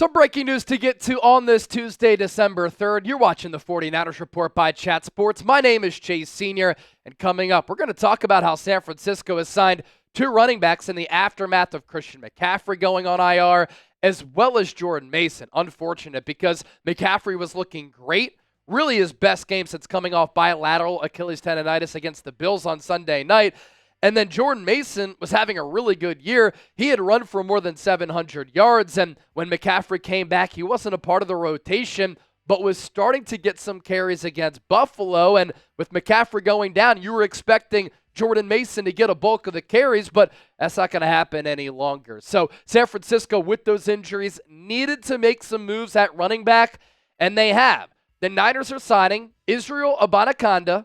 Some breaking news to get to on this Tuesday, December 3rd. You're watching the 49ers Report by Chat Sports. My name is Chase Sr., and coming up, we're going to talk about how San Francisco has signed two running backs in the aftermath of Christian McCaffrey going on IR, as well as Jordan Mason. Unfortunate because McCaffrey was looking great, really his best game since coming off bilateral Achilles tendonitis against the Bills on Sunday night. And then Jordan Mason was having a really good year. He had run for more than 700 yards, and when McCaffrey came back, he wasn't a part of the rotation, but was starting to get some carries against Buffalo. And with McCaffrey going down, you were expecting Jordan Mason to get a bulk of the carries, but that's not going to happen any longer. So San Francisco, with those injuries, needed to make some moves at running back, and they have. The Niners are signing Israel Abanikanda,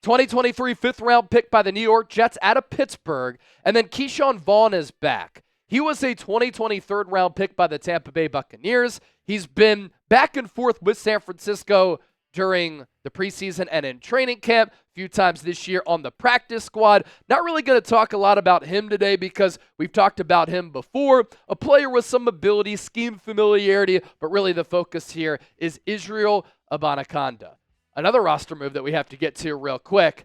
2023 fifth-round pick by the New York Jets out of Pittsburgh, and then Ke'Shawn Vaughn is back. He was a 2020 third-round pick by the Tampa Bay Buccaneers. He's been back and forth with San Francisco during the preseason and in training camp, a few times this year on the practice squad. Not really going to talk a lot about him today because we've talked about him before. A player with some ability, scheme familiarity, but really the focus here is Israel Abanikanda. Another roster move that we have to get to real quick.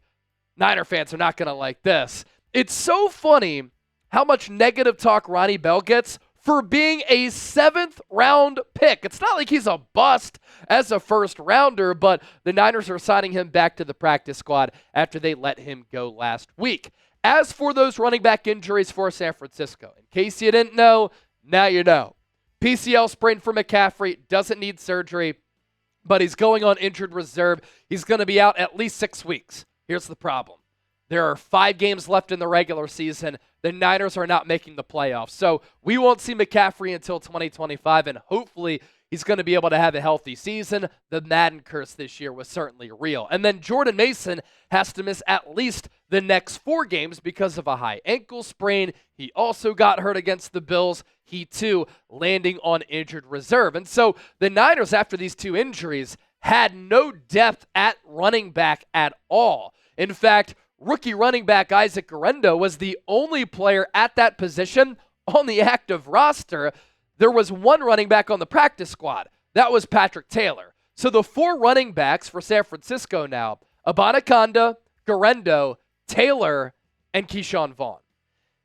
Niner fans are not going to like this. It's so funny how much negative talk Ronnie Bell gets for being a seventh-round pick. It's not like he's a bust as a first-rounder, but the Niners are signing him back to the practice squad after they let him go last week. As for those running back injuries for San Francisco, in case you didn't know, now you know. PCL sprain for McCaffrey, doesn't need surgery, but he's going on injured reserve. He's going to be out at least 6 weeks. Here's the problem. There are 5 games left in the regular season. The Niners are not making the playoffs. So we won't see McCaffrey until 2025, and hopefully he's going to be able to have a healthy season. The Madden curse this year was certainly real. And then Jordan Mason has to miss at least the next 4 games because of a high ankle sprain. He also got hurt against the Bills. He, too, landing on injured reserve. And so the Niners, after these 2 injuries, had no depth at running back at all. In fact, rookie running back Isaac Guerendo was the only player at that position on the active roster. There was 1 running back on the practice squad. That was Patrick Taylor. So the 4 running backs for San Francisco now, Abanikanda, Guerendo, Taylor, and Ke'Shawn Vaughn.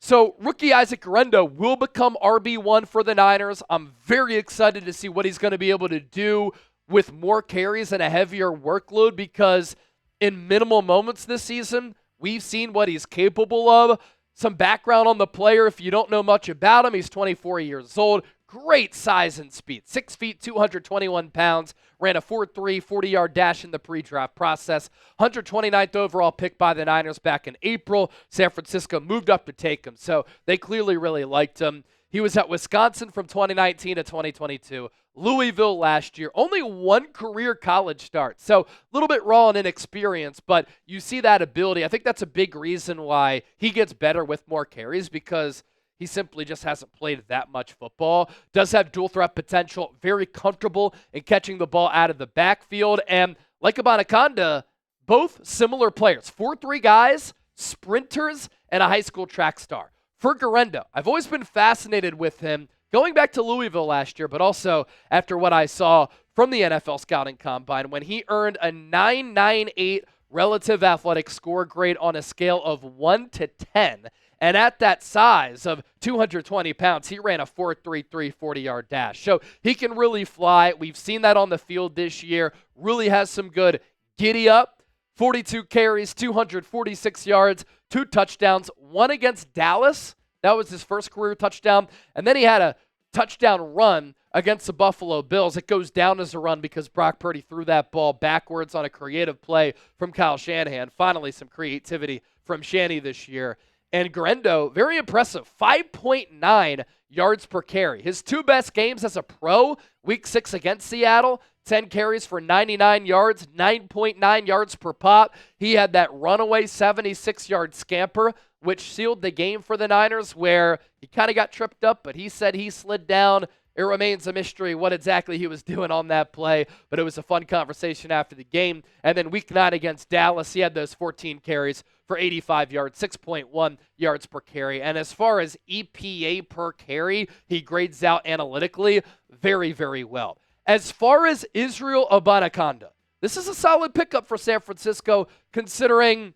So rookie Isaac Guerendo will become RB1 for the Niners. I'm very excited to see what he's going to be able to do with more carries and a heavier workload because in minimal moments this season, we've seen what he's capable of. Some background on the player, if you don't know much about him, he's 24 years old. Great size and speed. 6 feet, 221 pounds. Ran a 4.3 40-yard dash in the pre-draft process. 129th overall pick by the Niners back in April. San Francisco moved up to take him, so they clearly really liked him. He was at Wisconsin from 2019 to 2022. Louisville last year. Only 1 career college start. So a little bit raw and inexperienced, but you see that ability. I think that's a big reason why he gets better with more carries because he simply just hasn't played that much football. Does have dual threat potential. Very comfortable in catching the ball out of the backfield. And like Abanikanda, both similar players. 4'3" guys, sprinters, and a high school track star. For Guerendo, I've always been fascinated with him going back to Louisville last year, but also after what I saw from the NFL Scouting Combine when he earned a 9.98 relative athletic score grade on a scale of 1 to 10. And at that size of 220 pounds, he ran a 4.33 40-yard dash. So he can really fly. We've seen that on the field this year. Really has some good giddy up. 42 carries, 246 yards, 2 touchdowns, 1 against Dallas. That was his first career touchdown. And then he had a touchdown run against the Buffalo Bills. It goes down as a run because Brock Purdy threw that ball backwards on a creative play from Kyle Shanahan. Finally, some creativity from Shanny this year. And Guerendo, very impressive, 5.9 yards per carry. His 2 best games as a pro, Week 6 against Seattle, 10 carries for 99 yards, 9.9 yards per pop. He had that runaway 76-yard scamper, which sealed the game for the Niners, where he kind of got tripped up, but he said he slid down, It remains a mystery what exactly he was doing on that play, but it was a fun conversation after the game. And then week 9 against Dallas, he had those 14 carries for 85 yards, 6.1 yards per carry. And as far as EPA per carry, he grades out analytically very, very well. As far as Israel Abanikanda, this is a solid pickup for San Francisco considering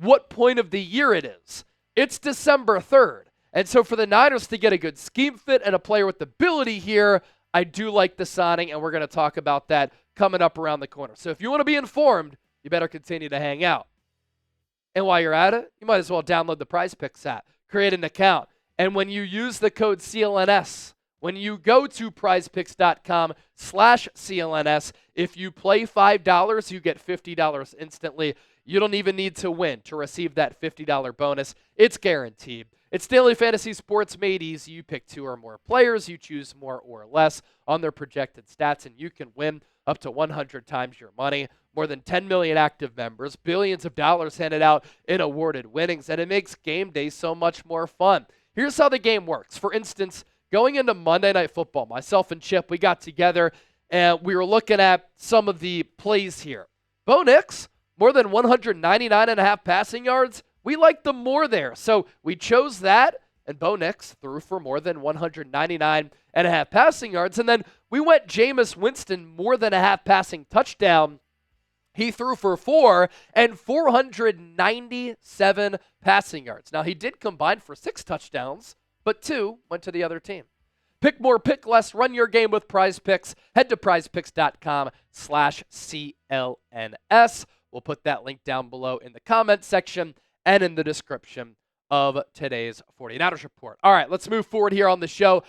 what point of the year it is. It's December 3rd. And so for the Niners to get a good scheme fit and a player with ability here, I do like the signing, and we're going to talk about that coming up around the corner. So if you want to be informed, you better continue to hang out. And while you're at it, you might as well download the Prize Picks app, create an account, and when you use the code CLNS, when you go to prizepicks.com/CLNS, if you play $5, you get $50 instantly. You don't even need to win to receive that $50 bonus. It's guaranteed. It's daily fantasy sports made easy. You pick 2 or more players. You choose more or less on their projected stats, and you can win up to 100 times your money. More than 10 million active members, billions of dollars handed out in awarded winnings, and it makes game day so much more fun. Here's how the game works. For instance, going into Monday Night Football, myself and Chip, we got together, and we were looking at some of the plays here. Bo Nix, more than 199.5 passing yards. We liked them more there. So we chose that, and Bo Nix threw for more than 199.5 passing yards. And then we went Jameis Winston, more than a half passing touchdown. He threw for 4 and 497 passing yards. Now, he did combine for 6 touchdowns, but 2 went to the other team. Pick more, pick less, run your game with Prize Picks. Head to prizepicks.com/CLNS. We'll put that link down below in the comment section and in the description of today's 49ers report. All right, let's move forward here on the show.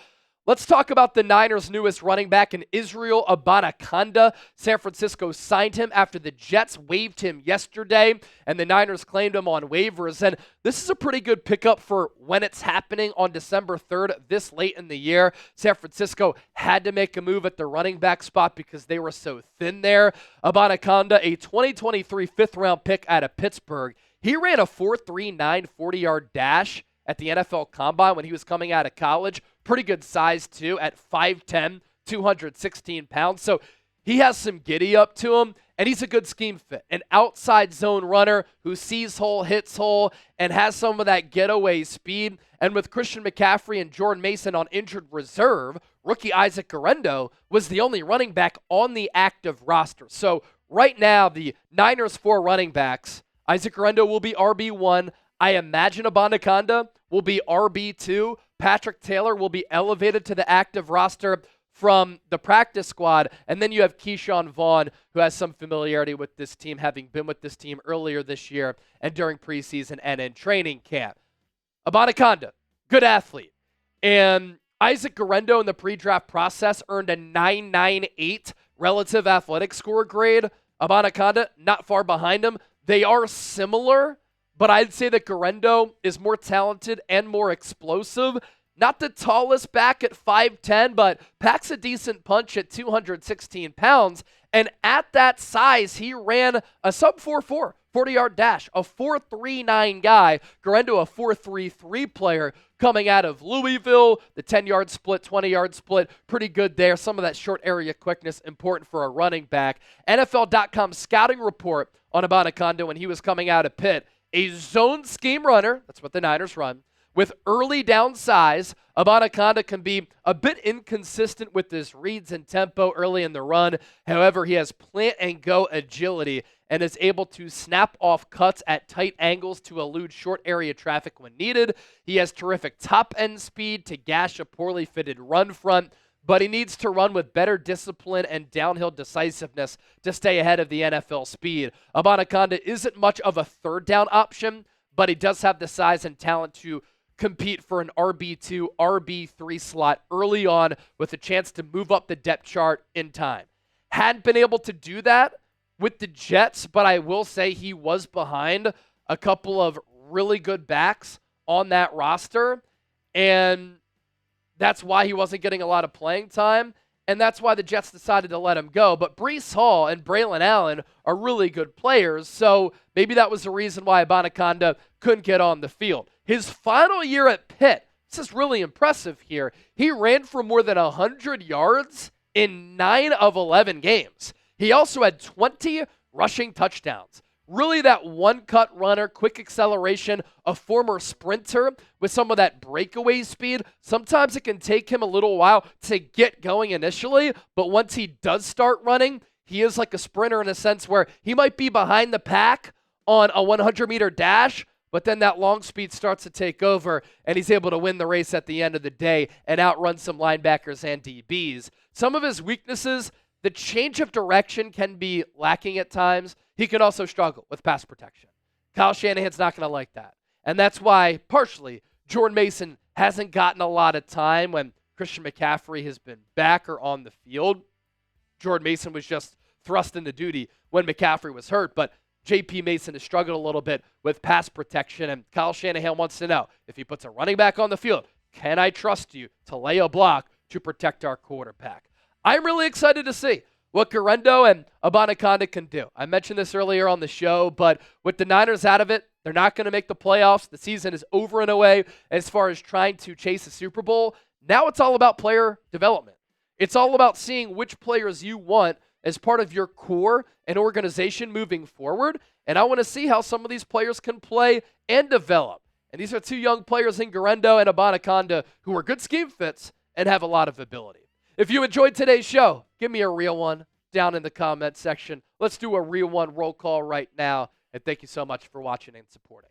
Let's talk about the Niners' newest running back in Israel Abanikanda. San Francisco signed him after the Jets waived him yesterday, and the Niners claimed him on waivers. And this is a pretty good pickup for when it's happening on December 3rd, this late in the year. San Francisco had to make a move at the running back spot because they were so thin there. Abanikanda, a 2023 fifth-round pick out of Pittsburgh. He ran a 4.39 40-yard dash at the NFL Combine when he was coming out of college. Pretty good size, too, at 5'10", 216 pounds. So he has some giddy up to him, and he's a good scheme fit. An outside zone runner who sees hole, hits hole, and has some of that getaway speed. And with Christian McCaffrey and Jordan Mason on injured reserve, rookie Isaac Guerendo was the only running back on the active roster. So right now, the Niners' 4 running backs, Isaac Guerendo will be RB1. I imagine Abanikanda will be RB2. Patrick Taylor will be elevated to the active roster from the practice squad. And then you have Ke'Shawn Vaughn, who has some familiarity with this team, having been with this team earlier this year and during preseason and in training camp. Abanikanda, good athlete. And Isaac Guerendo in the pre-draft process earned a 998 relative athletic score grade. Abanikanda, not far behind him. They are similar, but I'd say that Guerendo is more talented and more explosive. Not the tallest back at 5'10", but packs a decent punch at 216 pounds. And at that size, he ran a sub 4.4 40-yard dash, a 4.39 guy. Guerendo, a 4.33 player coming out of Louisville. The 10-yard split, 20-yard split, pretty good there. Some of that short area quickness important for a running back. NFL.com scouting report on Abanikanda when he was coming out of Pitt. A zone scheme runner, that's what the Niners run, with early down size. Abanikanda can be a bit inconsistent with his reads and tempo early in the run. However, he has plant and go agility and is able to snap off cuts at tight angles to elude short area traffic when needed. He has terrific top end speed to gash a poorly fitted run front, but he needs to run with better discipline and downhill decisiveness to stay ahead of the NFL speed. Abanikanda isn't much of a third down option, but he does have the size and talent to compete for an RB2, RB3 slot early on with a chance to move up the depth chart in time. Hadn't been able to do that with the Jets, but I will say he was behind a couple of really good backs on that roster, and that's why he wasn't getting a lot of playing time, and that's why the Jets decided to let him go. But Breece Hall and Braylon Allen are really good players, so maybe that was the reason why Abanikanda couldn't get on the field. His final year at Pitt, This is really impressive here. He ran for more than 100 yards in 9 of 11 games. He also had 20 rushing touchdowns. Really that one-cut runner, quick acceleration, a former sprinter with some of that breakaway speed. Sometimes it can take him a little while to get going initially, but once he does start running, he is like a sprinter in a sense where he might be behind the pack on a 100-meter dash, but then that long speed starts to take over, and he's able to win the race at the end of the day and outrun some linebackers and DBs. Some of his weaknesses, the change of direction can be lacking at times. He can also struggle with pass protection. Kyle Shanahan's not going to like that. And that's why, partially, Jordan Mason hasn't gotten a lot of time when Christian McCaffrey has been back or on the field. Jordan Mason was just thrust into duty when McCaffrey was hurt, but J.P. Mason has struggled a little bit with pass protection, and Kyle Shanahan wants to know, if he puts a running back on the field, can I trust you to lay a block to protect our quarterback? I'm really excited to see what Guerendo and Abanikanda can do. I mentioned this earlier on the show, but with the Niners out of it, they're not going to make the playoffs. The season is over and away as far as trying to chase a Super Bowl. Now it's all about player development. It's all about seeing which players you want as part of your core and organization moving forward. And I want to see how some of these players can play and develop. And these are two young players in Guerendo and Abanikanda who are good scheme fits and have a lot of ability. If you enjoyed today's show, give me a real one down in the comment section. Let's do a real one roll call right now. And thank you so much for watching and supporting.